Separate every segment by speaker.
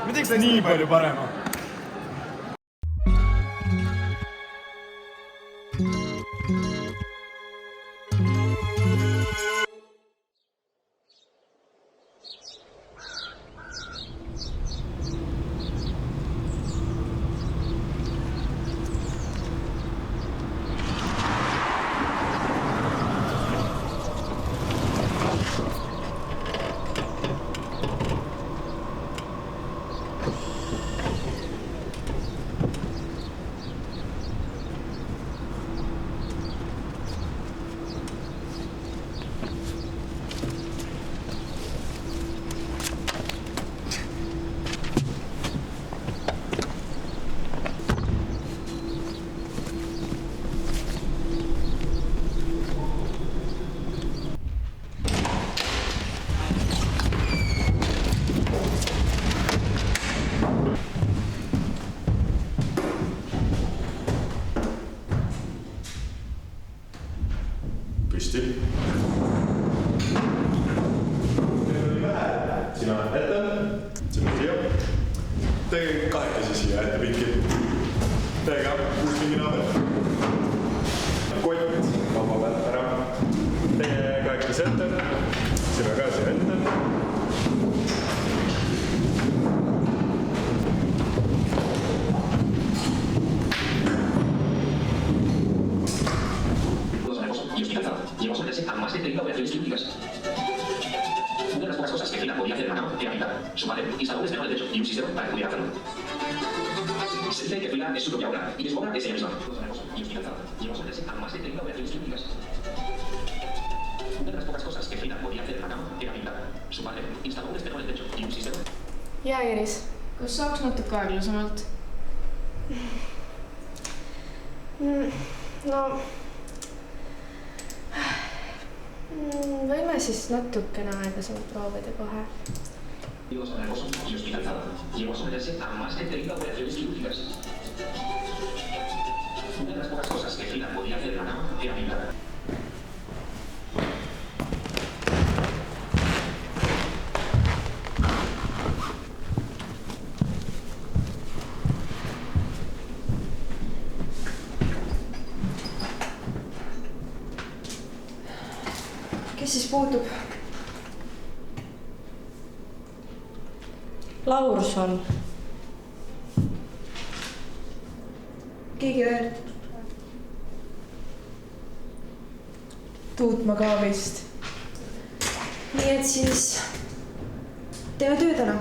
Speaker 1: Ma teeks nii palju parema. Püsti. Sina ette, sina siia. Tee kahekesi siia ette pinki. Tee ka uus mingi naaber. Kott, vaba pealt ära. Tee kahekesi ette, sina ka siia ette.
Speaker 2: A más de 30 operaciones quirúrgicas. Una de las pocas cosas que Frida podía hacer en la cama era pintar. Su madre instaló un espejo en el techo y un sistema para que pudiera hacerlo. Se dice que Frida es su propia obra y que su obra es ella misma. Y hospitalizada. Llegó a someterse a más de 30 operaciones quirúrgicas. Una de las pocas cosas que Frida podía hacer en la cama era pintar. Su madre instaló un espejo en el techo y un sistema.
Speaker 3: Ja, Iris, kas saaks natuke aeglasemalt?
Speaker 4: No, võime siis natukene aeglasemalt proovida kohe.
Speaker 2: Y hospitalizada. Llegó a someterse a más de 30 operaciones quirúrgicas. Una de las pocas cosas que Frida podía hacer en la cama era pintar.
Speaker 4: Kes siis puutub?
Speaker 3: Laurson.
Speaker 4: Keegi veel?
Speaker 3: Tuutma ka vist.
Speaker 4: Nii et siis teeme tööd enam.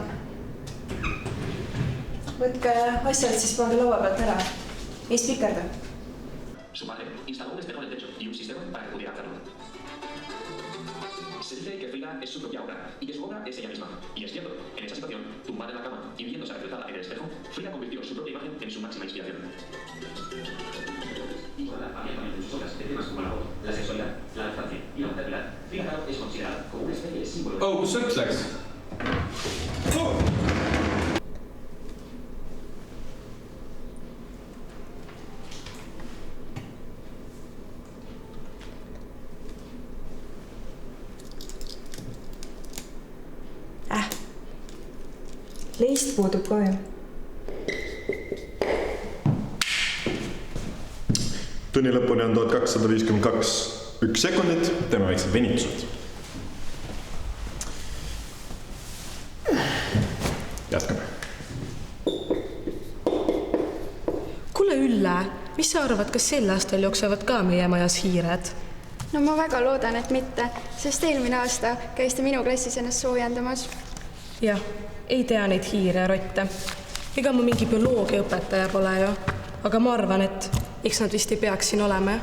Speaker 4: Võtke asjad siis pange laua pealt ära. Ei spikerda.
Speaker 2: Su madre instaló un espejo en el techo y un sistema para que pudiera hacerlo. Se dice que Frida es su propia obra y que su obra es ella misma. Y es cierto, en esa situación, tumbada en la cama y viéndose reflejada en el espejo, Frida convirtió su propia imagen en su máxima inspiración. Y por abiertamente en sus obras de temas como la voz, la sexualidad, la lactancia y la maternidad, Frida Kahlo es considerada como una especie de símbolo.
Speaker 1: Oh, kus õks läks? Oh!
Speaker 4: Leist puudub ka ju.
Speaker 1: Tunni lõpuni on 1252 1 sekundit, teeme väiksed venitused. Jätkame.
Speaker 3: Kuule Ülle, mis sa arvad, kas sel aastal jooksevad ka meie majas hiired?
Speaker 5: No ma väga loodan, et mitte, sest eelmine aasta käis ta minu klassis ennast soojendamas.
Speaker 3: Jah, ei tea neid hiire ja rotte. Ega ma mingi bioloogiaõpetaja pole ju, aga ma arvan, et eks nad vist ei peaks siin olema.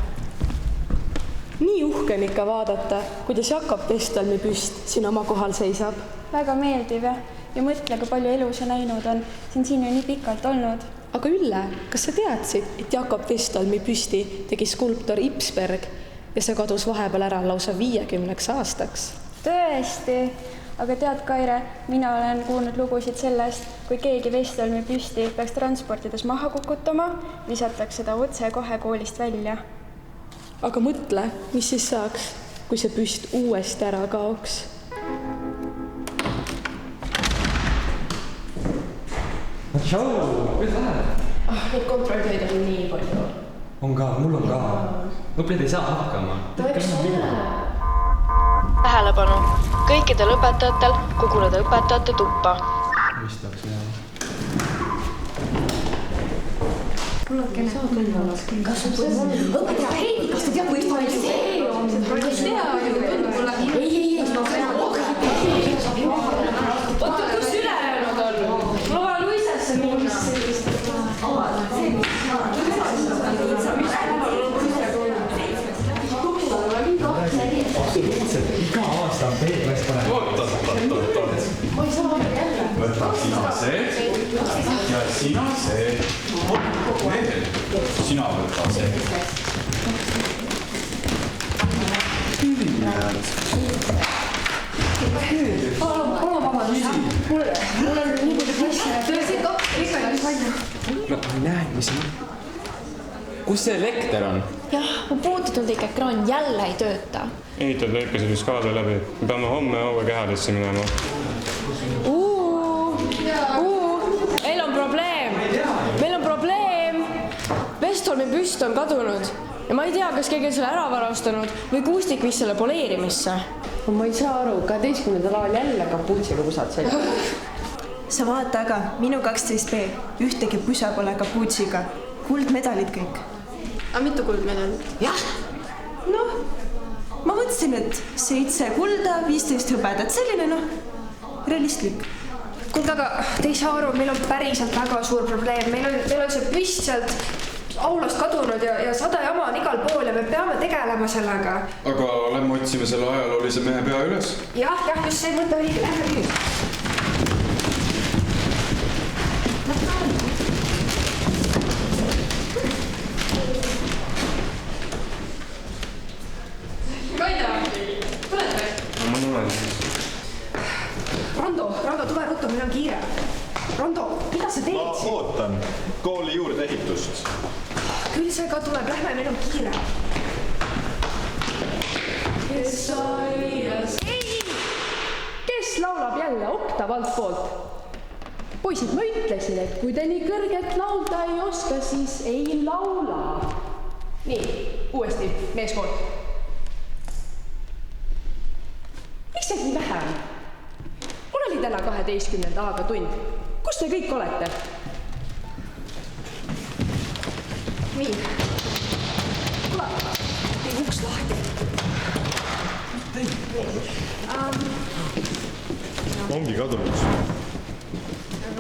Speaker 3: Nii uhke on ikka vaadata, kuidas Jakob Vestalmi püst siin oma kohal seisab.
Speaker 5: Väga meeldiv ja mõtle, kui palju elu sa näinud on. Siin ju nii pikalt olnud.
Speaker 3: Aga Ülle, kas sa teadsid, et Jakob Vestalmi püsti tegi skulptor Ipsberg ja see kadus vahepeal ära lausa 50 aastaks?
Speaker 5: Tõesti, aga tead, Kaire, mina olen kuulnud lugusid sellest, kui keegi Vestalmi püsti peaks transportides maha kukutama, visatakse ta otse kohe koolist välja.
Speaker 3: Aga mõtle, mis siis saaks, kui see püst uuesti ära kaoks?
Speaker 6: Tšau, kuidas läheb?
Speaker 3: Neid kontrolltöid on nii palju.
Speaker 6: On ka, mul on ka. Õppijad ei saa hakkama.
Speaker 5: Tähelepanu! Kõikidel õpetajatel koguneda õpetajate tuppa.
Speaker 6: Mis tahaks näha?
Speaker 4: Õpetaja, hei, kas te tead, võist vaja see on? Oota, kus ülejäänud on? Ma vaja Luisesse minna.
Speaker 6: Absoluutselt, iga aasta on B-klass parem.
Speaker 1: Oot. Võta sina see ja sina see. Veel, sina võta see.
Speaker 4: Palun vabandust. Mul on nii palju klassi. Tõesti, ikka palju.
Speaker 6: No näed, mis on? Kus see elekter on?
Speaker 7: Jah, mu puututuldik ekraan jälle ei tööta.
Speaker 8: Ehitad lõikasid vist kaabli läbi. Me peame homme õuekehadesse minema.
Speaker 4: Meil on probleem. Vestholmi püst on kadunud ja ma ei tea, kas keegi on selle ära varastanud või Kuustik viis selle poleerimisse.
Speaker 9: Ma ei saa aru, 12. ajal jälle kapuutsiga pusad selga.
Speaker 10: Sa vaata aga, minu 12B, ühtegi pusa pole kapuutsiga. Kuldmedalid kõik.
Speaker 5: Aga mitu kuldmedalit?
Speaker 10: Jah. Noh, ma mõtlesin, et 7 kulda, 15 hõbedat, selline realistlik.
Speaker 5: Kuulge, aga te ei saa aru, meil on päriselt väga suur probleem. Meil on see püst sealt aulast kadunud ja 100 jama on igal pool ja me peame tegelema sellega.
Speaker 1: Aga lähme otsime selle ajaloolise mehe pea üles.
Speaker 5: Jah, just see mõte oli. Lähme nüüd.
Speaker 4: Kaida, tuled või?
Speaker 8: Ma tulen siis.
Speaker 5: Rando, tule ruttu, meil on kiire. Rando, mida sa teed?
Speaker 1: Ma ootan kooli juurdeehitust.
Speaker 5: Küll see ka tuleb, lähme, meil on kiire.
Speaker 9: Kes laulab jälle oktav altpoolt? Poisid, ma ütlesin, et kui te nii kõrget laulda ei oska, siis ei laula.
Speaker 4: Nii, uuesti, meeskool.
Speaker 9: Miks teid nii vähe on? Mul oli täna 12. A-ga tund. Kus te kõik olete?
Speaker 5: Nii. Tule, tee uks lahti.
Speaker 1: Ongi kadunud.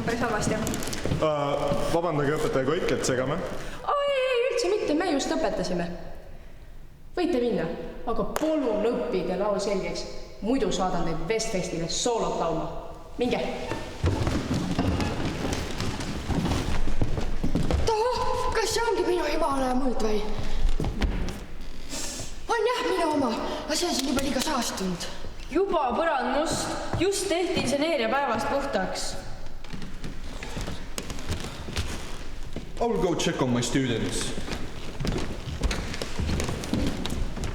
Speaker 5: Päris halvasti.
Speaker 1: Vabandage õpetaja Koik, et segame.
Speaker 9: Ei, üldse mitte, me just õpetasime. Võite minna, aga palun õppige laul selgeks. Muidu saadan teid Vestfestile soolot laulma. Minge.
Speaker 7: Kas see ongi minu Himalaja muld või? On jah minu oma, aga see on siin juba liiga saastunud.
Speaker 4: Juba põrand must, just tehti inseneeria päevast puhtaks.
Speaker 11: I will go check on my students.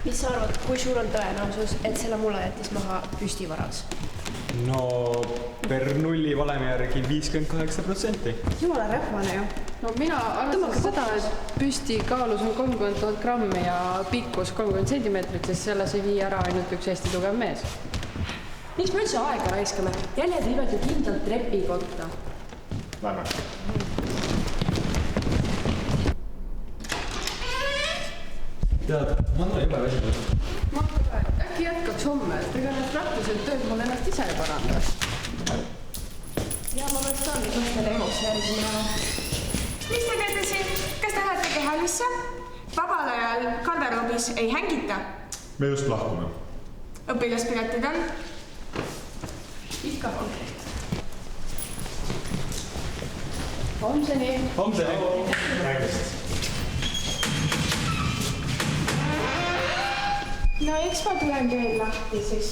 Speaker 5: Mis sa arvad, kui suur on tõenäosus, et selle mulle jättis maha püstivarats?
Speaker 6: No per nulli valemi järgi 58%.
Speaker 5: Jumala rähvane ju.
Speaker 9: No mina arvasin seda, et püsti kaalus on 30 000 grammi ja pikkus 30 sentimeetrit, sest selles ei vii ära ainult üks hästi tugev mees.
Speaker 4: Miks me üldse aega raiskame? Jäljed viivad ju kindlalt trepikotta.
Speaker 1: Lähme.
Speaker 6: Tead, ma olen juba väsinud.
Speaker 9: Äkki jätkaks homme, et ega need praktilised tööd mul ennast ise ei paranda.
Speaker 5: Ja ma mõttes ka nüüd lastele emosse järgi minema.
Speaker 10: Mis te teete siin? Kas te lähete kehalisse? Vabal ajal garderoobis ei hängita.
Speaker 1: Me just lahkume.
Speaker 10: Õpilaspiletid on?
Speaker 9: Ikka on. Homseni.
Speaker 1: Räägist.
Speaker 5: No eks ma tulen veel lahti siis.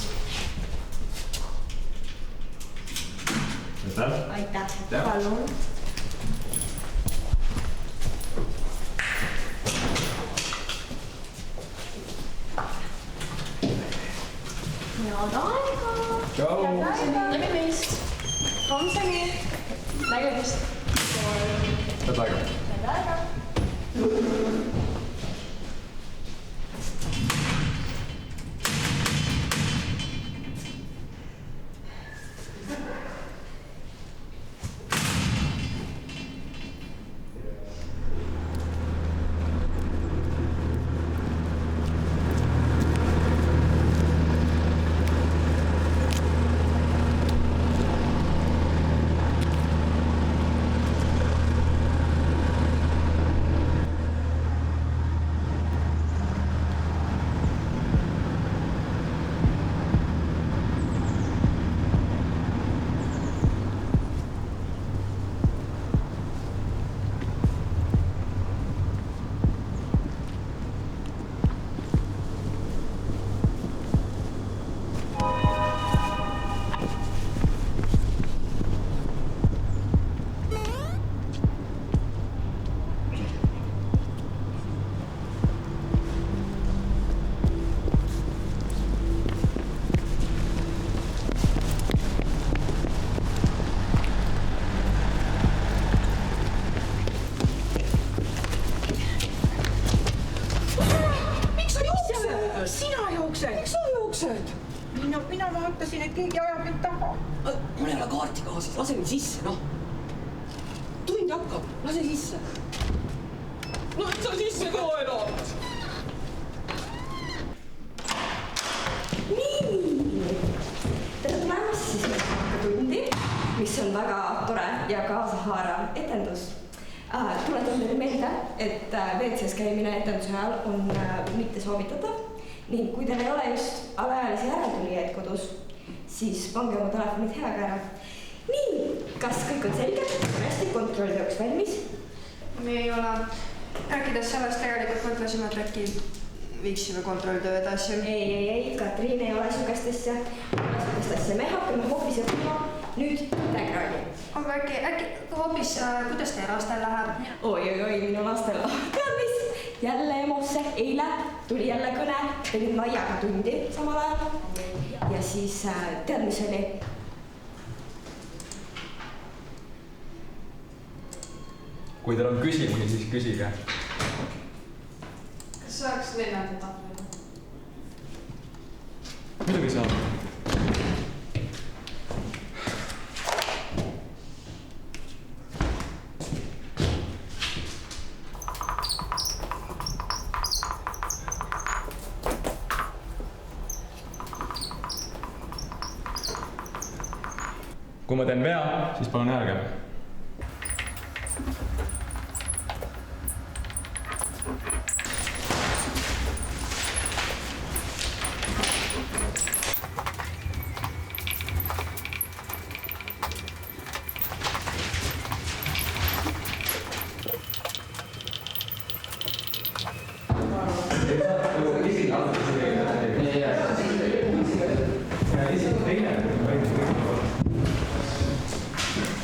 Speaker 5: Aitäh. Palun. Head aega.
Speaker 6: Tšau.
Speaker 5: Nägemist. Homseni. Nägemist.
Speaker 11: Head aega.
Speaker 12: Mina vaatasin, et keegi ajab mind taha.
Speaker 13: Mul ei ole kaarti kaasas, lase mind sisse, noh. Tund hakkab, lase sisse. Sa sisse ka enam.
Speaker 14: Nii, tere tulemast siis tundi, mis on väga tore ja kaasahaarav etendus. Tuletan teile meelde, et WC-s käimine etenduse ajal on mitte soovitatav. Ning kui teil ei ole just alaealisi järeltulijaid kodus, siis pange oma telefonid heaga ära. Nii, kas kõik on selge? Hästi, kontrolltööks valmis?
Speaker 15: Me ei ole. Rääkides sellest tegelikult mõtlesime, et äkki viiksime kontrolltöö edasi.
Speaker 14: Ei, Katriin ei ole sugust asja. Me hakkame hoopis õppima nüüd integraali.
Speaker 15: Aga äkki hoopis, kuidas teie lastel läheb?
Speaker 14: Oi, minu lastel. Tead mis? Jälle emosse, eile tuli jälle kõne, tegin laiaga tundi samal ajal. Ja siis tead, mis oli?
Speaker 11: Kui teil on küsimusi, siis küsige.
Speaker 15: Kas saaks lennata tahvlida?
Speaker 11: Muidugi saab. Kui ma teen vea, siis palun öelge.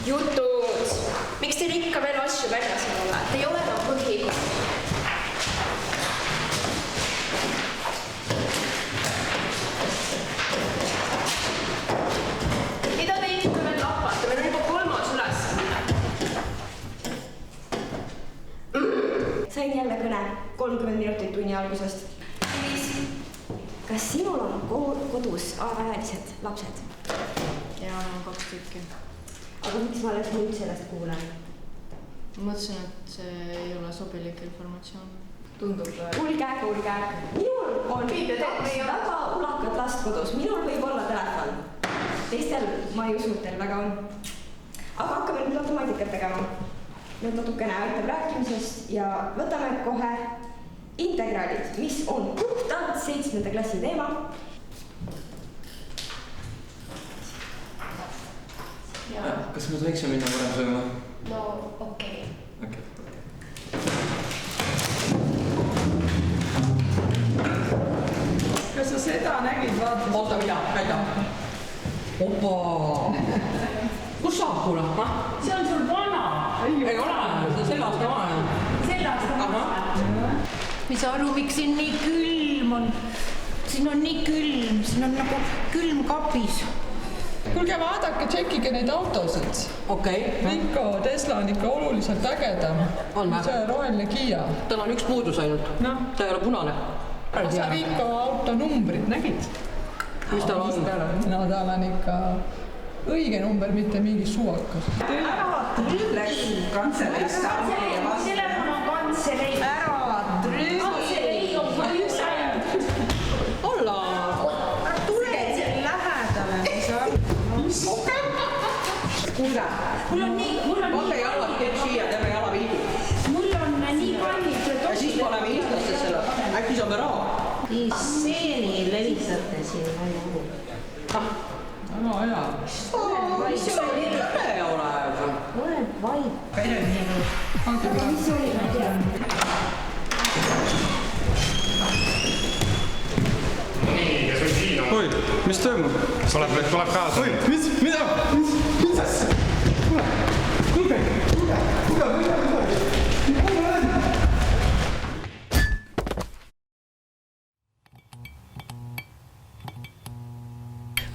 Speaker 4: Jutud! Miks teil ikka veel asju väljas ei ole? Te ei ole enam põhikool. Mida te ikka veel lapate? Meil on juba 3. ülesanne.
Speaker 14: Sain jälle kõne 30 minutit tunni algusest. Kas sinul on kodus alaealised lapsed?
Speaker 9: Jaa, on 2 tükki.
Speaker 14: Aga miks ma alles nüüd sellest kuulen?
Speaker 9: Mõtlesin, et see ei ole sobilik informatsioon. Tundub.
Speaker 14: Kuulge. Minul on 2 väga ulakad last kodus. Minul võib olla telefon. Teistel ma ei usu, et teil väga on. Aga hakkame nüüd matemaatikat tegema. Nüüd natukene aitab rääkimisest ja võtame kohe integraalid, mis on puhtalt 7. klassi teema.
Speaker 6: Kas me tohiks minna varem sööma?
Speaker 7: No okei.
Speaker 12: Kas sa seda nägid?
Speaker 13: Oota, mida? Näida. Opa! Kus saab kuule?
Speaker 12: See on sul vana.
Speaker 13: Ei ole, see on selle aasta vana.
Speaker 12: Selle aasta vana.
Speaker 7: Mis aru, miks siin nii külm on? Siin on nii külm, siin on nagu külm kapis.
Speaker 12: Kuulge, vaadake, tšekkige neid autosid.
Speaker 13: Okei.
Speaker 12: Ikka, Tesla on ikka oluliselt ägedam.
Speaker 13: On või?
Speaker 12: See roheline Kia.
Speaker 13: Tal on üks puudus ainult. Ta ei ole punane.
Speaker 12: Sa Riiko auto numbrid nägid?
Speaker 13: Mis tal on?
Speaker 12: No tal on ikka õige number, mitte mingi suvakas. Ära trülleks kantseleist saab meie vastu.
Speaker 7: Telefon on kantseleis.
Speaker 12: Ära trülleks.
Speaker 13: Olla.
Speaker 12: Tule siin lähedale.
Speaker 7: Kuule, mul on nii...
Speaker 13: Pange jalad kõik siia, teeme jalaviidu.
Speaker 7: Mul on nii kallid...
Speaker 13: Ja siis paneme Instasse selle. Äkki saame raha?
Speaker 7: Nii stseeni levistate siin nagu.
Speaker 12: Väga hea.
Speaker 13: Mis see oli lõne olev?
Speaker 7: Ole vaid.
Speaker 12: Aga
Speaker 7: mis oli, ma ei tea.
Speaker 8: Nii, kes on siin on?
Speaker 11: Oi, mis toimub?
Speaker 8: Tuleb kaasa.
Speaker 11: Oi, mida? Mis asja? Kuulge.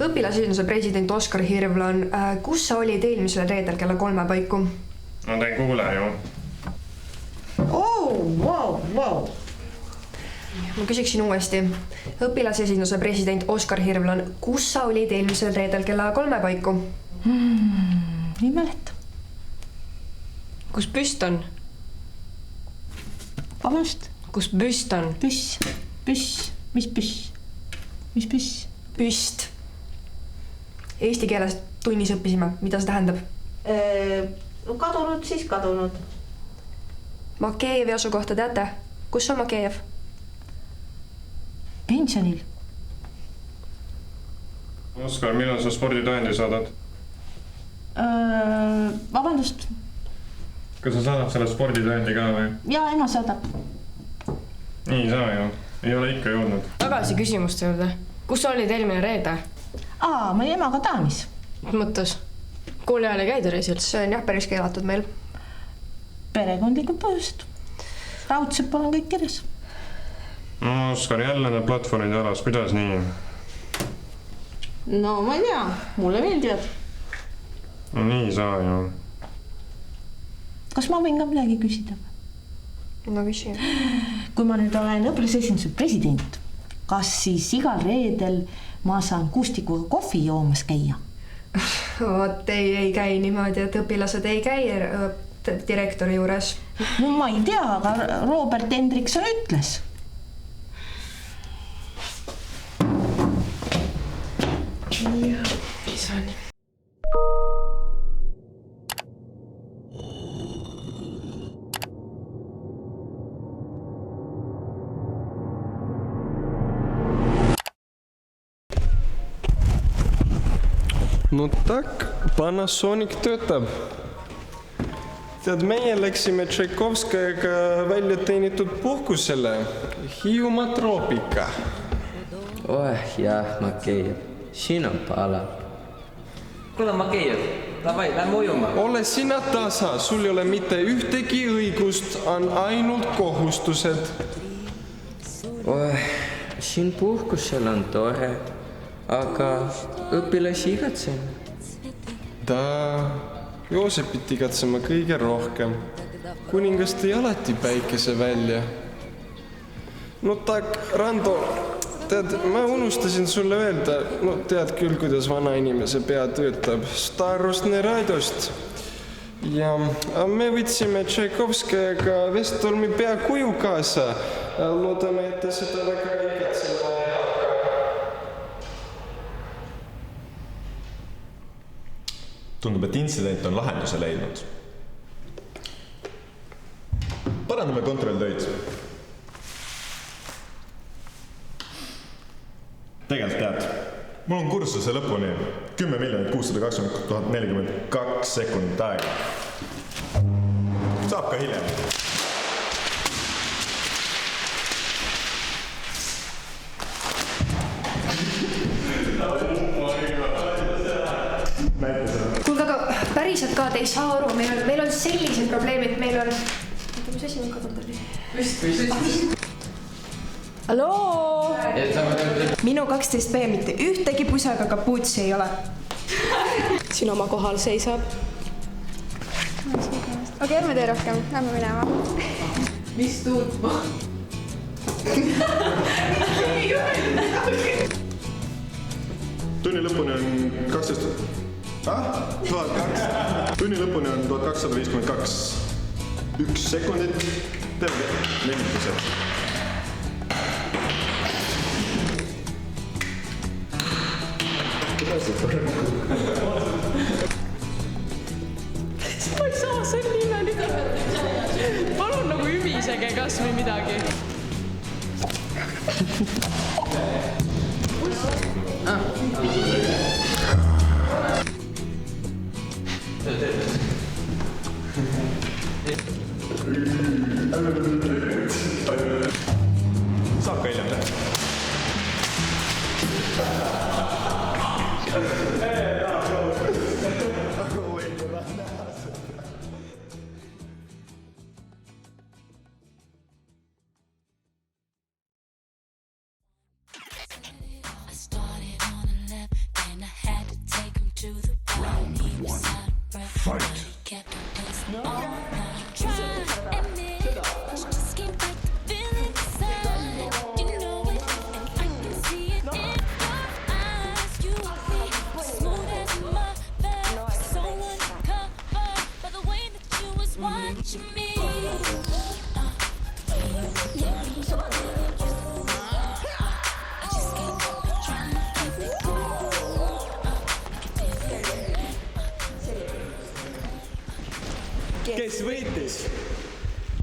Speaker 15: Õpilasünduse president Oskar Hirvlan, kus sa olid eelmisel reedel kella 3 paiku?
Speaker 8: No ta ei kuule ju.
Speaker 15: Wow. Ma küsiksin uuesti. Õpilasesinduse president Oskar Hirvlan, kus sa olid eelmisel reedel kella 3 paiku?
Speaker 10: Ei mäleta.
Speaker 4: Kus büst on?
Speaker 10: Vabandust?
Speaker 4: Kus büst on?
Speaker 10: Püss. Mis püss? Mis püss?
Speaker 15: Püst. Eesti keeles tunnis õppisime. Mida see tähendab?
Speaker 10: Kadunud, siis kadunud.
Speaker 15: Makejevi asukohta teate? Kus on Makejev?
Speaker 10: Pensionil.
Speaker 8: Oskar, millal sa sporditõendi saadad?
Speaker 10: Vabandust.
Speaker 8: Kas sa saadad selle sporditõendi ka või?
Speaker 10: Jaa, ema saadab.
Speaker 8: Nii ei saa ju. Ei ole ikka jõudnud.
Speaker 4: Tagasi küsimuste juurde. Kus sa olid eelmine reede?
Speaker 10: Ma olin emaga Taanis.
Speaker 4: Mõttes? Kooli ajal ei käida reisil?
Speaker 15: See on jah päris keelatud meil.
Speaker 10: Perekondlikud põhjused. Raudselt olen kõik kirjas.
Speaker 8: No Oskar, jälle need platvormid alas. Kuidas nii?
Speaker 10: No ma ei tea. Mulle meeldivad.
Speaker 8: No nii ei saa ju.
Speaker 10: Kas ma võin ka midagi küsida?
Speaker 15: No küsi.
Speaker 10: Kui ma nüüd olen õpilasesinduse president, kas siis igal reedel ma saan Kustikuga kohvi joomas käia?
Speaker 15: Vot ei käi niimoodi, et õpilased ei käi direktori juures.
Speaker 10: No ma ei tea, aga Robert Hendrikson ütles.
Speaker 4: Jah, mis on?
Speaker 16: No tak, Panasonic töötab. Tead, meie läksime Tšaikovskajaga välja teenitud puhkusele. Hiiumaa troopika.
Speaker 17: Jah, Makejev. Siin on pala. Kuule, Makejev, davai, lähme ujuma.
Speaker 16: Ole sina tasa, sul ei ole mitte ühtegi õigust, on ainult kohustused.
Speaker 17: Siin puhkusel on tore, aga õpilasi igatsen.
Speaker 16: Joosepit igatsema kõige rohkem. Kuningas tõi alati päikese välja. No tak, Rando, tead, ma unustasin sulle öelda, no tead küll, kuidas vana inimese pea töötab, Starostne radost. Ja me võtsime Tšaikovskajaga Vestolmi peakuju kaasa. Loodame, et ta seda väga igatsema.
Speaker 1: Tundub, et intsident on lahenduse leidnud. Parandame kontrolltöid. Tegelikult tead, mul on kursuse lõpuni 10 620 042 sekundit aega. Saab ka hiljem.
Speaker 15: Kuulge, aga päriselt ka te ei saa aru, meil on sellised probleemid, meil on... Mis asi on kadunud oli?
Speaker 10: Halloo! Minu 12B mitte ühtegi pusaga kapuutsi ei ole.
Speaker 3: siin oma kohal seisab.
Speaker 5: okei, ärme tee rohkem, lähme minema.
Speaker 12: mis tuutma?
Speaker 1: tunni lõpuni on 12... tunni lõpuni on 1252. 1 sekundit. Teeme limitused.
Speaker 9: Ma ei saa selle nimeni. Palun nagu ümisege kas või midagi.
Speaker 1: Saab ka hiljem teha.
Speaker 6: Kes võitis?